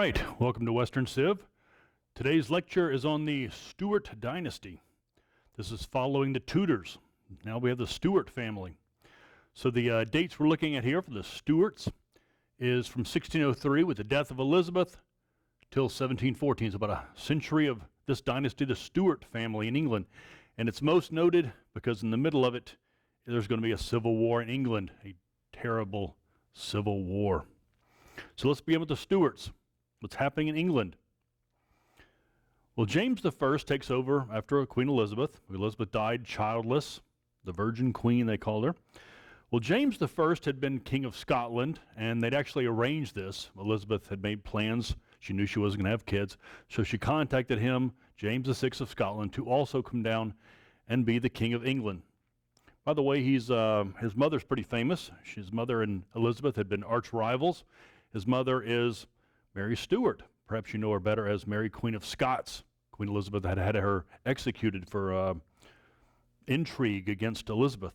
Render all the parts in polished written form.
right, welcome to Western Civ. Today's lecture is on the Stuart Dynasty. This is following the Tudors. Now we have the Stuart family. So the dates we're looking at here for the Stuarts is from 1603 with the death of Elizabeth till 1714. It's about a century of this dynasty, the Stuart family in England. And it's most noted because in the middle of it, there's going to be a civil war in England, a terrible civil war. So let's begin with the Stuarts. What's happening in England? Well, James I takes over after Queen Elizabeth. Elizabeth died childless, the Virgin Queen they called her. Well, James I had been King of Scotland, and they'd actually arranged this. Elizabeth had made plans. She knew she wasn't going to have kids, so she contacted him, James VI of Scotland, to also come down and be the King of England. By the way, his mother's pretty famous. His mother and Elizabeth had been arch rivals. His mother is Mary Stuart. Perhaps you know her better as Mary, Queen of Scots. Queen Elizabeth had had her executed for intrigue against Elizabeth.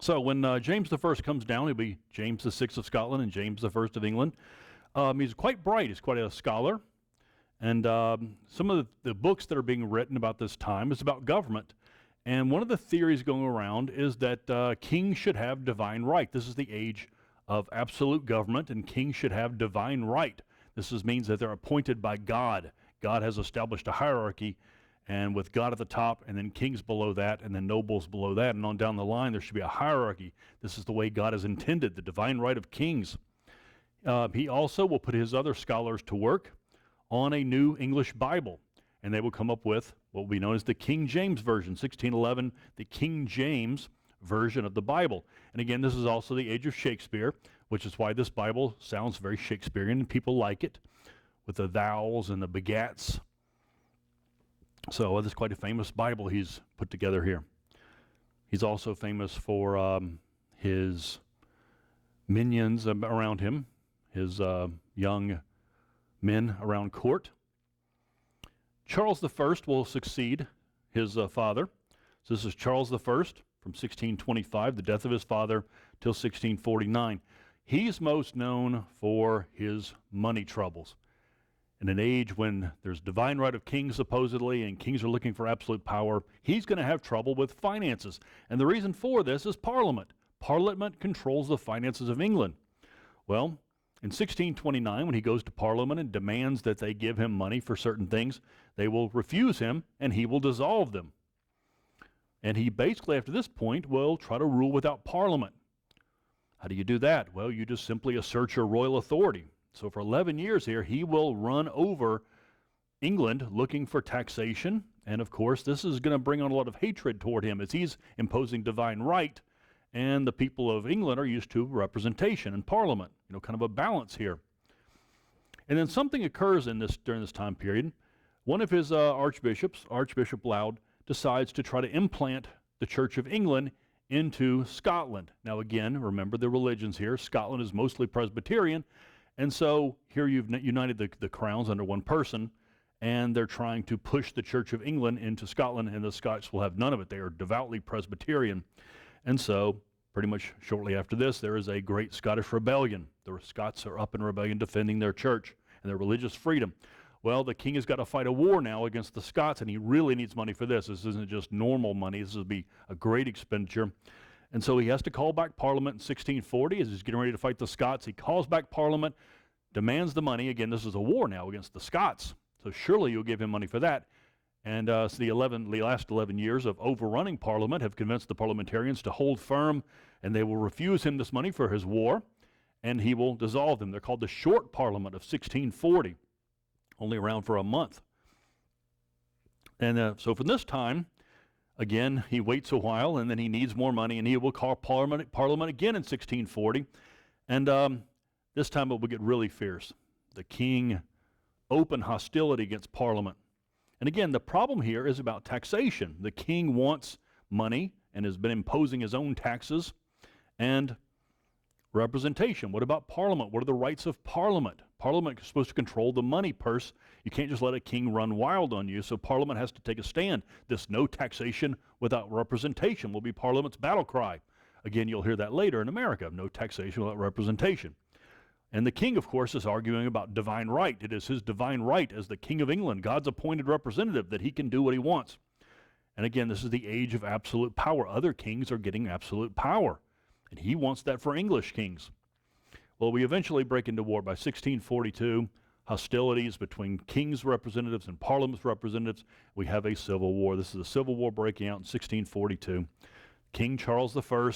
So when James I comes down, he'll be James VI of Scotland and James I of England. He's quite bright. He's quite a scholar. And some of the books that are being written about this time is about government. And one of the theories going around is that kings should have divine right. This is the age of absolute government, and kings should have divine right. This means that they're appointed by God. God has established a hierarchy, and with God at the top, and then kings below that, and then nobles below that, and on down the line, there should be a hierarchy. This is the way God has intended, the divine right of kings. He also will put his other scholars to work on a new English Bible, and they will come up with what will be known as the King James Version, 1611, the King James version of the Bible. And again, this is also the age of Shakespeare, which is why this Bible sounds very Shakespearean, and people like it, with the thous and the begats. So this is quite a famous Bible he's put together here. He's also famous for his minions around him, his young men around court. Charles I will succeed his father. So this is Charles I from 1625, the death of his father, till 1649. He's most known for his money troubles. In an age when there's divine right of kings, supposedly, and kings are looking for absolute power, he's going to have trouble with finances. And the reason for this is Parliament. Parliament controls the finances of England. Well, in 1629, when he goes to Parliament and demands that they give him money for certain things, they will refuse him, and he will dissolve them. And he basically, after this point, will try to rule without Parliament. How do you do that? Well, you just simply assert your royal authority. So for 11 years here, he will run over England looking for taxation. And of course, this is going to bring on a lot of hatred toward him as he's imposing divine right. And the people of England are used to representation in Parliament, kind of a balance here. And then something occurs during this time period. One of his archbishops, Archbishop Laud, decides to try to implant the Church of England into Scotland. Now again, remember the religions here. Scotland is mostly Presbyterian, and so here you've united the crowns under one person, and they're trying to push the Church of England into Scotland, and the Scots will have none of it. They are devoutly Presbyterian. And so pretty much shortly after this, there is a great Scottish rebellion. The Scots are up in rebellion defending their church and their religious freedom. Well, the king has got to fight a war now against the Scots, and he really needs money for this. This isn't just normal money. This will be a great expenditure. And so he has to call back Parliament in 1640 as he's getting ready to fight the Scots. He calls back Parliament, demands the money. Again, this is a war now against the Scots, so surely you'll give him money for that. And so the last 11 years of overrunning Parliament have convinced the parliamentarians to hold firm, and they will refuse him this money for his war, and he will dissolve them. They're called the Short Parliament of 1640. Only around for a month. And so from this time, again, he waits a while, and then he needs more money, and he will call Parliament again in 1640. And this time it will get really fierce. The king open hostility against Parliament. And again, the problem here is about taxation. The king wants money and has been imposing his own taxes and representation. What about Parliament? What are the rights of Parliament? Parliament is supposed to control the money purse. You can't just let a king run wild on you, so Parliament has to take a stand. This no taxation without representation will be Parliament's battle cry. Again, you'll hear that later in America, no taxation without representation. And the king, of course, is arguing about divine right. It is his divine right as the King of England, God's appointed representative, that he can do what he wants. And again, this is the age of absolute power. Other kings are getting absolute power, and he wants that for English kings. Well, we eventually break into war. By 1642, hostilities between king's representatives and parliament's representatives. We have a civil war. This is a civil war breaking out in 1642. King Charles I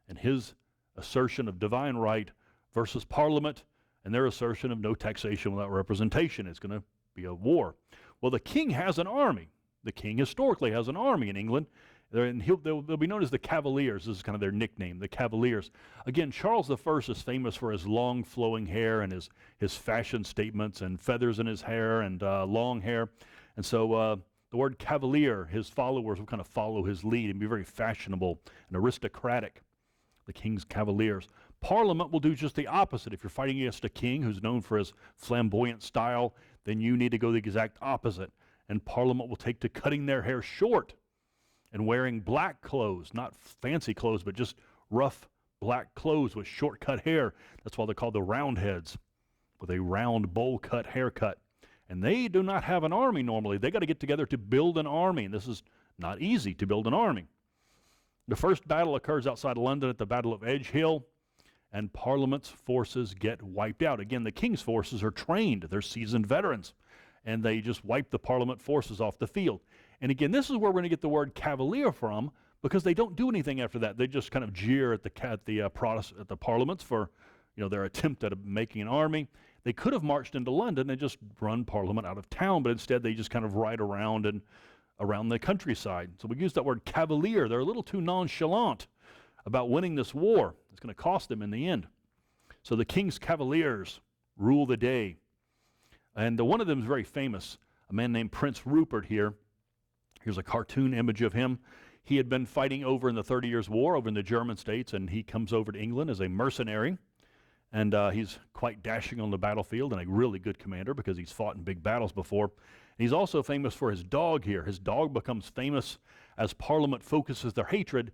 and his assertion of divine right versus Parliament and their assertion of no taxation without representation. It's going to be a war. Well, the king has an army. The king historically has an army in England, and they'll be known as the Cavaliers. This is kind of their nickname, the Cavaliers. Again, Charles I is famous for his long flowing hair and his fashion statements and feathers in his hair and long hair. And so the word Cavalier, his followers will kind of follow his lead and be very fashionable and aristocratic, the king's Cavaliers. Parliament will do just the opposite. If you're fighting against a king who's known for his flamboyant style, then you need to go the exact opposite. And Parliament will take to cutting their hair short and wearing black clothes, not fancy clothes, but just rough black clothes with short-cut hair. That's why they're called the Roundheads, with a round bowl-cut haircut. And they do not have an army normally. They got to get together to build an army, and this is not easy to build an army. The first battle occurs outside London at the Battle of Edge Hill, and Parliament's forces get wiped out. Again, the king's forces are trained. They're seasoned veterans, and they just wipe the Parliament forces off the field. And again, this is where we're going to get the word Cavalier from, because they don't do anything after that. They just kind of jeer at the Parliaments for, their attempt at making an army. They could have marched into London and just run Parliament out of town, but instead they just kind of ride around the countryside. So we use that word Cavalier. They're a little too nonchalant about winning this war. It's going to cost them in the end. So the king's Cavaliers rule the day. And one of them is very famous, a man named Prince Rupert here. Here's a cartoon image of him. He had been fighting over in the 30 Years' War over in the German states, and he comes over to England as a mercenary. And he's quite dashing on the battlefield and a really good commander because he's fought in big battles before. And he's also famous for his dog here. His dog becomes famous as Parliament focuses their hatred.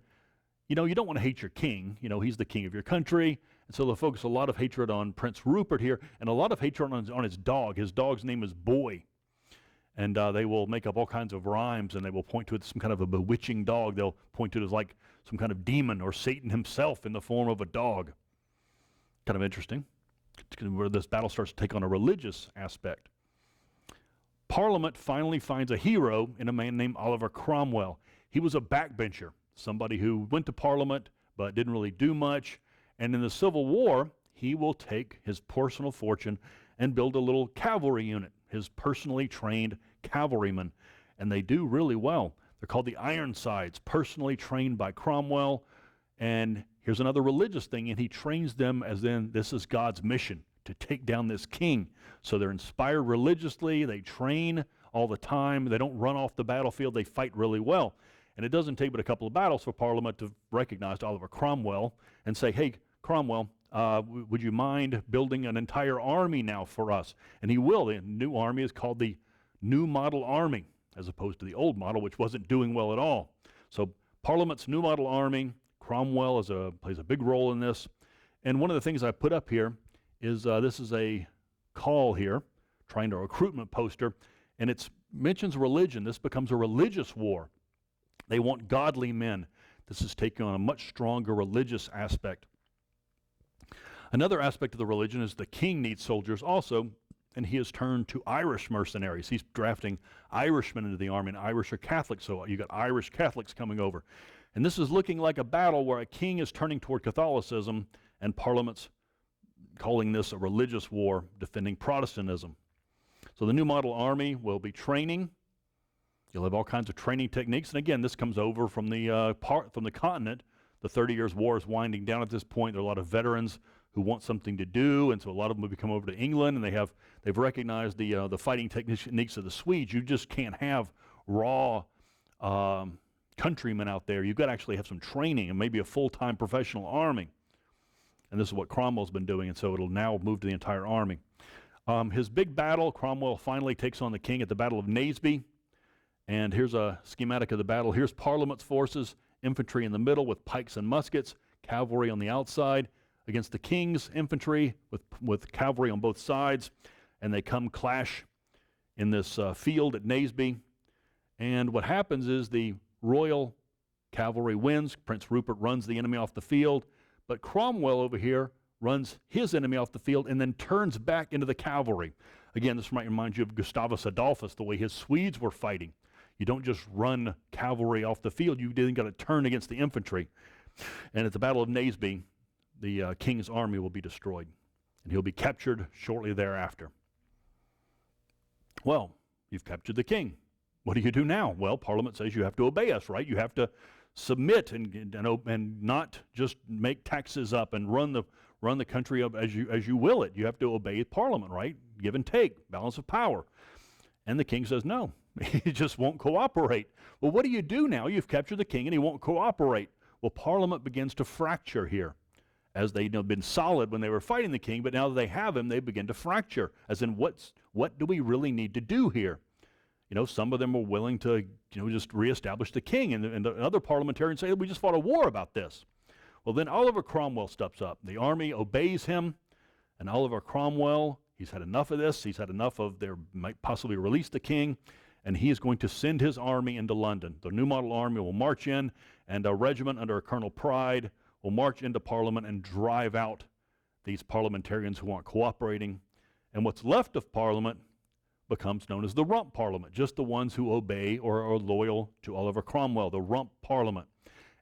You don't want to hate your king. He's the king of your country. And so they'll focus a lot of hatred on Prince Rupert here and a lot of hatred on his dog. His dog's name is Boy. And they will make up all kinds of rhymes, and they will point to it as some kind of a bewitching dog. They'll point to it as like some kind of demon or Satan himself in the form of a dog. Kind of interesting. It's where this battle starts to take on a religious aspect. Parliament finally finds a hero in a man named Oliver Cromwell. He was a backbencher, somebody who went to Parliament but didn't really do much. And in the Civil War, he will take his personal fortune and build a little cavalry unit, his personally trained cavalrymen. And they do really well. They're called the Ironsides, personally trained by Cromwell. And here's another religious thing, and he trains them as in this is God's mission, to take down this king. So they're inspired religiously. They train all the time. They don't run off the battlefield. They fight really well. And it doesn't take but a couple of battles for Parliament to recognize Oliver Cromwell and say, hey, Cromwell, would you mind building an entire army now for us? And he will. The new army is called the New Model Army, as opposed to the old model, which wasn't doing well at all. So Parliament's New Model Army, Cromwell plays a big role in this. And one of the things I put up here is this is a call here, trying to recruitment poster, and it mentions religion. This becomes a religious war. They want godly men. This is taking on a much stronger religious aspect. Another aspect of the religion is the king needs soldiers also, and he has turned to Irish mercenaries. He's drafting Irishmen into the army, and Irish are Catholics, so you got Irish Catholics coming over. And this is looking like a battle where a king is turning toward Catholicism, and Parliament's calling this a religious war, defending Protestantism. So the New Model Army will be training. You'll have all kinds of training techniques, and again, this comes over from the continent. The 30 Years' War is winding down at this point. There are a lot of veterans who want something to do, and so a lot of them will come over to England, and they've recognized the fighting techniques of the Swedes. You just can't have raw countrymen out there. You've got to actually have some training and maybe a full-time professional army. And this is what Cromwell's been doing, and so it'll now move to the entire army. His big battle, Cromwell finally takes on the king at the Battle of Naseby. And here's a schematic of the battle. Here's Parliament's forces, infantry in the middle with pikes and muskets, cavalry on the outside. against the king's infantry with cavalry on both sides, and they come clash in this field at Naseby. And what happens is the royal cavalry wins. Prince Rupert runs the enemy off the field, but Cromwell over here runs his enemy off the field and then turns back into the cavalry. Again, this might remind you of Gustavus Adolphus, the way his Swedes were fighting. You don't just run cavalry off the field, you then got to turn against the infantry. And at the Battle of Naseby, the king's army will be destroyed, and he'll be captured shortly thereafter. Well, you've captured the king. What do you do now? Well, Parliament says you have to obey us, right? You have to submit and not just make taxes up and run the country up as you will it. You have to obey Parliament, right? Give and take, balance of power. And the king says no. He just won't cooperate. Well, what do you do now? You've captured the king and he won't cooperate. Well, Parliament begins to fracture here, as they'd been solid when they were fighting the king, but now that they have him, they begin to fracture, as in what do we really need to do here? Some of them are willing to, just reestablish the king, and other parliamentarians say, we just fought a war about this. Well, then Oliver Cromwell steps up. The army obeys him, and Oliver Cromwell, he's had enough of this. He's had enough of their might possibly release the king, and he is going to send his army into London. The New Model Army will march in, and a regiment under Colonel Pride will march into Parliament and drive out these parliamentarians who aren't cooperating. And what's left of Parliament becomes known as the Rump Parliament, just the ones who obey or are loyal to Oliver Cromwell, the Rump Parliament.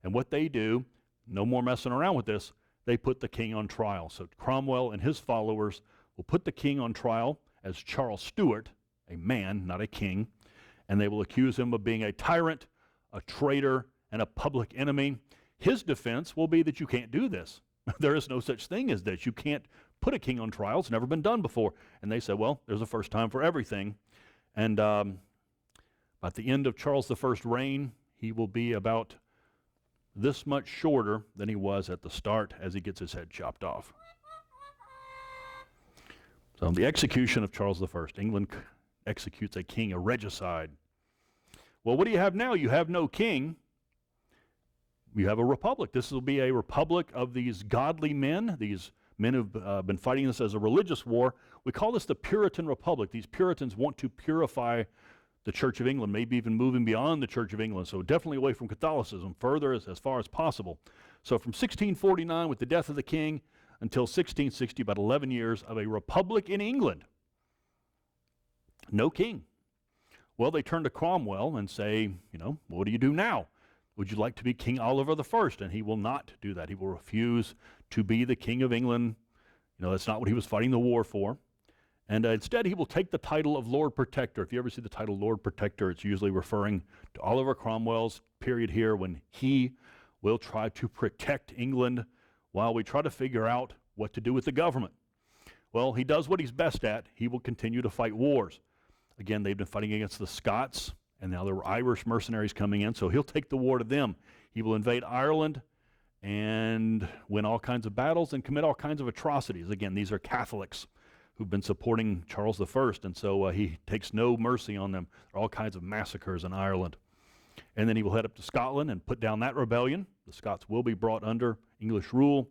And what they do, no more messing around with this, they put the king on trial. So Cromwell and his followers will put the king on trial as Charles Stuart, a man, not a king, and they will accuse him of being a tyrant, a traitor, and a public enemy. His defense will be that you can't do this. There is no such thing as this. You can't put a king on trial. It's never been done before. And they said, well, there's a first time for everything. And at the end of Charles I's reign, he will be about this much shorter than he was at the start as he gets his head chopped off. So the execution of Charles I. England executes a king, a regicide. Well, what do you have now? You have no king. You have a republic. This will be a republic of these godly men, these men who've been fighting this as a religious war. We call this the Puritan Republic. These Puritans want to purify the Church of England, maybe even moving beyond the Church of England, so definitely away from Catholicism, further as far as possible. So from 1649, with the death of the king, until 1660, about 11 years of a republic in England. No king. Well, they turn to Cromwell and say, what do you do now? Would you like to be King Oliver I? And he will not do that. He will refuse to be the King of England. That's not what he was fighting the war for. And instead, he will take the title of Lord Protector. If you ever see the title Lord Protector, it's usually referring to Oliver Cromwell's period here when he will try to protect England while we try to figure out what to do with the government. Well, he does what he's best at. He will continue to fight wars. Again, they've been fighting against the Scots, and now there were Irish mercenaries coming in, so he'll take the war to them. He will invade Ireland and win all kinds of battles and commit all kinds of atrocities. Again, these are Catholics who've been supporting Charles I, and so he takes no mercy on them. There are all kinds of massacres in Ireland. And then he will head up to Scotland and put down that rebellion. The Scots will be brought under English rule.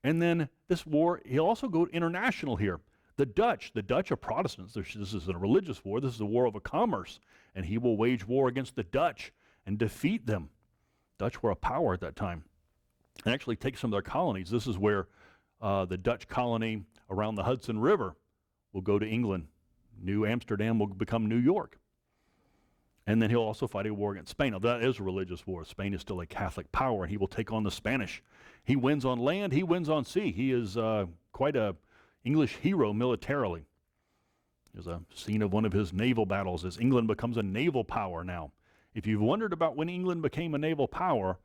And then this war, he'll also go international here. The Dutch are Protestants. This isn't a religious war. This is a war over commerce. And he will wage war against the Dutch and defeat them. Dutch were a power at that time. And actually take some of their colonies. This is where the Dutch colony around the Hudson River will go to England. New Amsterdam will become New York. And then he'll also fight a war against Spain. Now, that is a religious war. Spain is still a Catholic power, and he will take on the Spanish. He wins on land. He wins on sea. He is quite a English hero militarily. There's a scene of one of his naval battles as England becomes a naval power now. If you've wondered about when England became a naval power,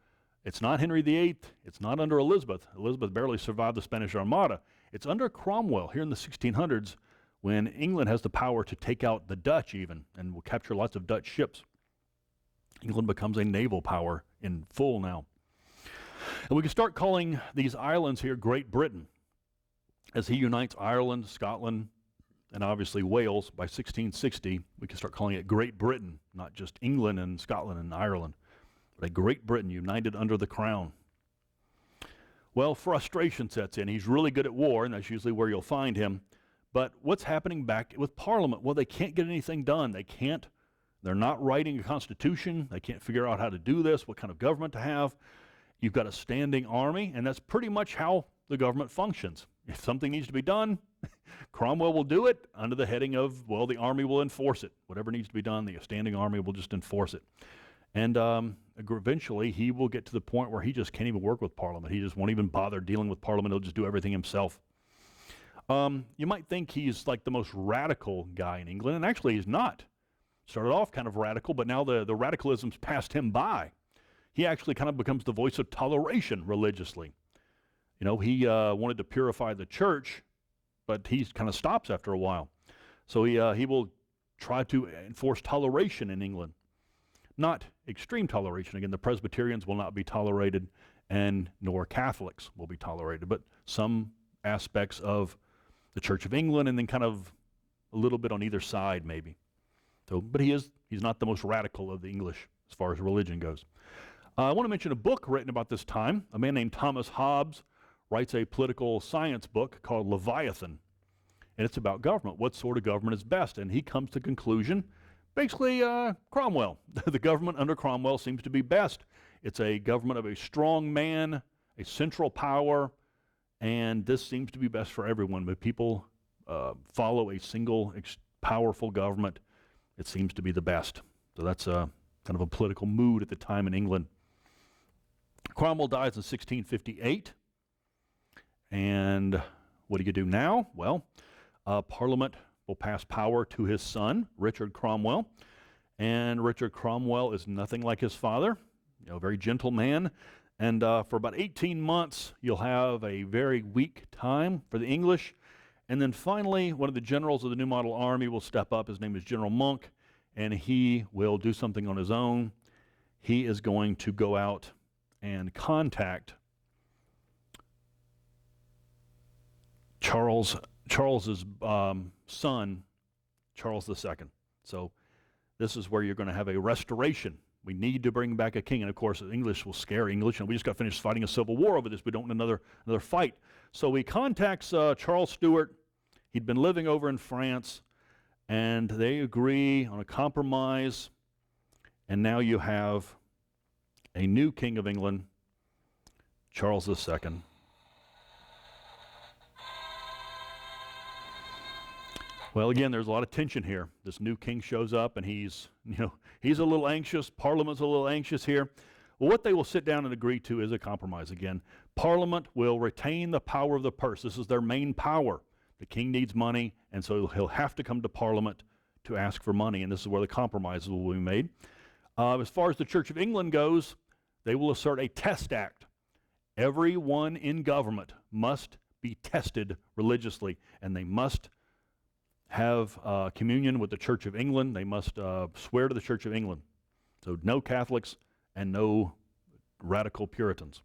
it's not Henry VIII. It's not under Elizabeth. Elizabeth barely survived the Spanish Armada. It's under Cromwell here in the 1600s when England has the power to take out the Dutch even and will capture lots of Dutch ships. England becomes a naval power in full now. And we can start calling these islands here Great Britain as he unites Ireland, Scotland, and obviously Wales by 1660. We can start calling it Great Britain, not just England and Scotland and Ireland, but a Great Britain united under the crown. Well, frustration sets in. He's really good at war, and that's usually where you'll find him. But what's happening back with Parliament? Well, they can't get anything done. They're not writing a constitution. They can't figure out how to do this, what kind of government to have. You've got a standing army, and that's pretty much how the government functions. If something needs to be done, Cromwell will do it under the heading of, well, the army will enforce it. Whatever needs to be done, the standing army will just enforce it. And eventually, he will get to the point where he just can't even work with Parliament. He just won't even bother dealing with Parliament. He'll just do everything himself. You might think he's like the most radical guy in England, and actually he's not. Started off kind of radical, but now the radicalism's passed him by. He actually kind of becomes the voice of toleration religiously. You know, he wanted to purify the church, but he kind of stops after a while. So he will try to enforce toleration in England. Not extreme toleration. Again, the Presbyterians will not be tolerated, and nor Catholics will be tolerated, but some aspects of the Church of England, and then kind of a little bit on either side maybe. So, but he's not the most radical of the English as far as religion goes. I want to mention a book written about this time. A man named Thomas Hobbes writes a political science book called Leviathan, and it's about government. What sort of government is best? And he comes to the conclusion, basically Cromwell. The government under Cromwell seems to be best. It's a government of a strong man, a central power, and this seems to be best for everyone. But people follow a single powerful government. It seems to be the best. So that's kind of a political mood at the time in England. Cromwell dies in 1658. And what do you do now? Well, Parliament will pass power to his son, Richard Cromwell. And Richard Cromwell is nothing like his father, a very gentle man. And for about 18 months, you'll have a very weak time for the English. And then finally, one of the generals of the New Model Army will step up. His name is General Monk, and he will do something on his own. He is going to go out and contact Charles's son, Charles II. So this is where you're going to have a restoration. We need to bring back a king. And of course, the English will scare English. And we just got finished fighting a civil war over this. We don't want another fight. So he contacts Charles Stuart. He'd been living over in France. And they agree on a compromise. And now you have a new king of England, Charles II. Well, again, there's a lot of tension here. This new king shows up, and he's a little anxious. Parliament's a little anxious here. Well, what they will sit down and agree to is a compromise again. Parliament will retain the power of the purse. This is their main power. The king needs money, and so he'll have to come to Parliament to ask for money, and this is where the compromises will be made. As far as the Church of England goes, they will assert a test act. Everyone in government must be tested religiously, and they must have communion with the Church of England. They must swear to the Church of England. So no Catholics and no radical Puritans.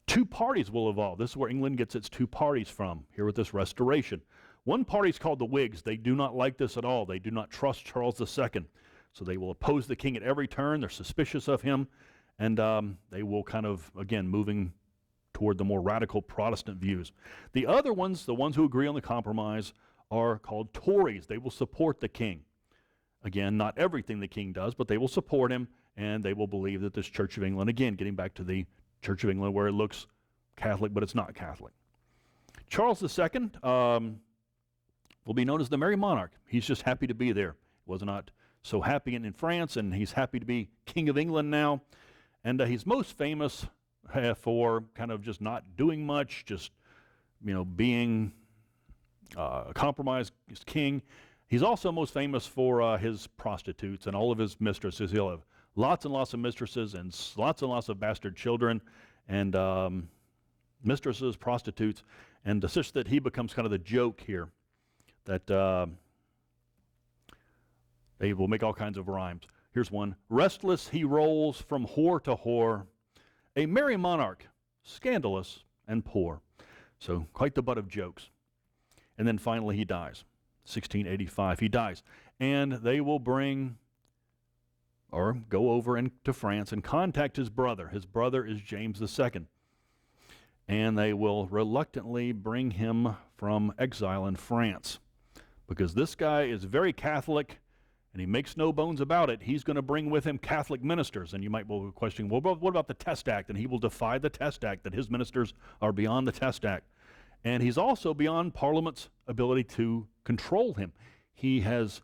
Two parties will evolve. This is where England gets its two parties from, here with this restoration. One party is called the Whigs. They do not like this at all. They do not trust Charles II. So they will oppose the king at every turn. They're suspicious of him. And they will kind of, again, moving toward the more radical Protestant views. The other ones, the ones who agree on the compromise, are called Tories. They will support the king. Again, not everything the king does, but they will support him, and they will believe that this Church of England, again, getting back to the Church of England where it looks Catholic, but it's not Catholic. Charles II will be known as the Merry Monarch. He's just happy to be there. He was not so happy in France, and he's happy to be King of England now. And he's most famous for kind of just not doing much, just, being a compromised king. He's also most famous for his prostitutes and all of his mistresses. He'll have lots and lots of mistresses and lots of bastard children and mistresses, prostitutes, and it's just that he becomes kind of the joke here, that they will make all kinds of rhymes. Here's one. Restless he rolls from whore to whore, a merry monarch, scandalous and poor. So quite the butt of jokes. And then finally he dies. 1685, he dies. And they will bring, or go over into France and contact his brother. His brother is James II. and they will reluctantly bring him from exile in France, because this guy is very Catholic, and he makes no bones about it. He's going to bring with him Catholic ministers. And you might be questioning, well, what about the Test Act? And he will defy the Test Act, that his ministers are beyond the Test Act. And he's also beyond Parliament's ability to control him. He has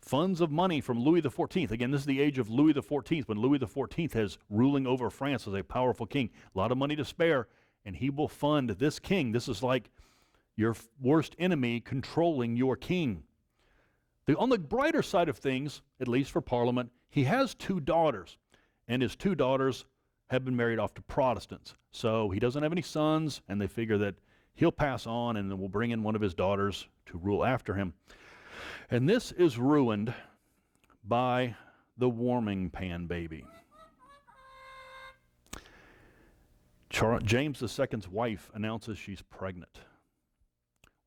funds of money from Louis XIV. Again, this is the age of Louis XIV, when Louis XIV is ruling over France as a powerful king. A lot of money to spare, and he will fund this king. This is like your worst enemy controlling your king. On the brighter side of things, at least for Parliament, he has 2 daughters, and his 2 daughters have been married off to Protestants. So he doesn't have any sons, and they figure that he'll pass on, and then we'll bring in one of his daughters to rule after him. And this is ruined by the warming pan baby. James II's wife announces she's pregnant.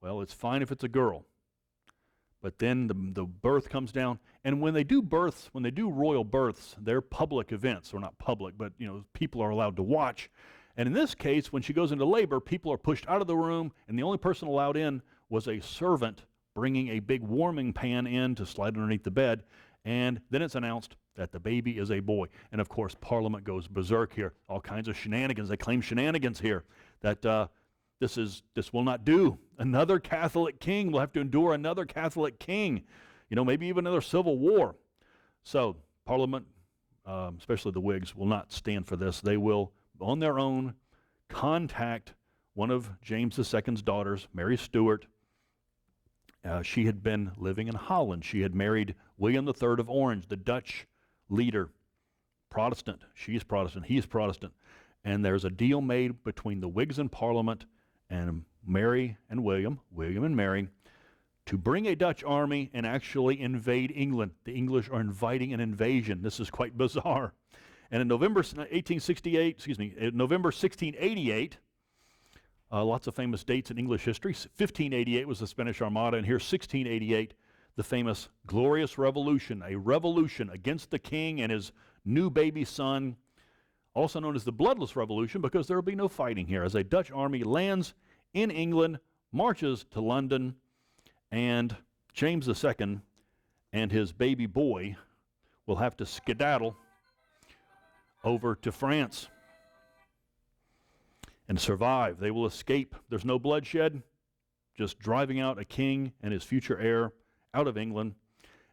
Well, it's fine if it's a girl. But then the birth comes down, and when they do births, when they do royal births, they're public events, or not public, but people are allowed to watch. And in this case, when she goes into labor, people are pushed out of the room, and the only person allowed in was a servant bringing a big warming pan in to slide underneath the bed. And then it's announced that the baby is a boy. And of course, Parliament goes berserk here. All kinds of shenanigans. They claim shenanigans here, that this will not do. Another Catholic king will have to endure another Catholic king. Maybe even another civil war. So Parliament, especially the Whigs, will not stand for this. They will, on their own, contact one of James II's daughters, Mary Stuart. She had been living in Holland. She had married William III of Orange, the Dutch leader, Protestant. She's Protestant, he's Protestant. And there's a deal made between the Whigs in Parliament and Mary and William and Mary, to bring a Dutch army and actually invade England. The English are inviting an invasion. This is quite bizarre. And in November 1688, lots of famous dates in English history. 1588 was the Spanish Armada, and here's 1688, the famous Glorious Revolution, a revolution against the king and his new baby son, also known as the Bloodless Revolution, because there will be no fighting here, as a Dutch army lands in England, marches to London, and James II and his baby boy will have to skedaddle over to France and survive. They will escape. There's no bloodshed, just driving out a king and his future heir out of England.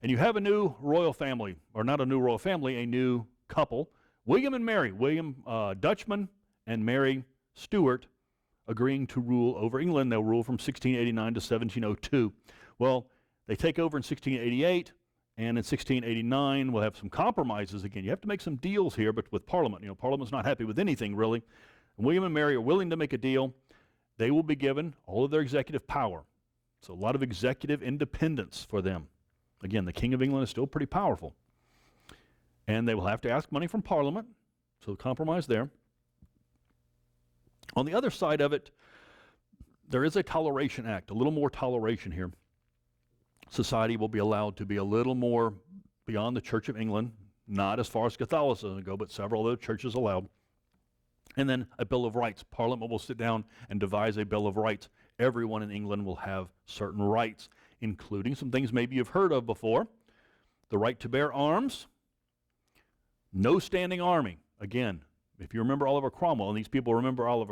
And you have a new royal family, or not a new royal family, a new couple, William and Mary, William Dutchman and Mary Stuart, agreeing to rule over England. They'll rule from 1689 to 1702. Well, they take over in 1688, and in 1689 we'll have some compromises again. You have to make some deals here, but with Parliament. Parliament's not happy with anything, really. And William and Mary are willing to make a deal. They will be given all of their executive power. So a lot of executive independence for them. Again, the King of England is still pretty powerful. And they will have to ask money from Parliament, so compromise there. On the other side of it, there is a Toleration Act, a little more toleration here. Society will be allowed to be a little more beyond the Church of England, not as far as Catholicism go, but several other churches allowed. And then a Bill of Rights. Parliament will sit down and devise a Bill of Rights. Everyone in England will have certain rights, including some things maybe you've heard of before. The right to bear arms. No standing army. Again, if you remember Oliver Cromwell, and these people remember Oliver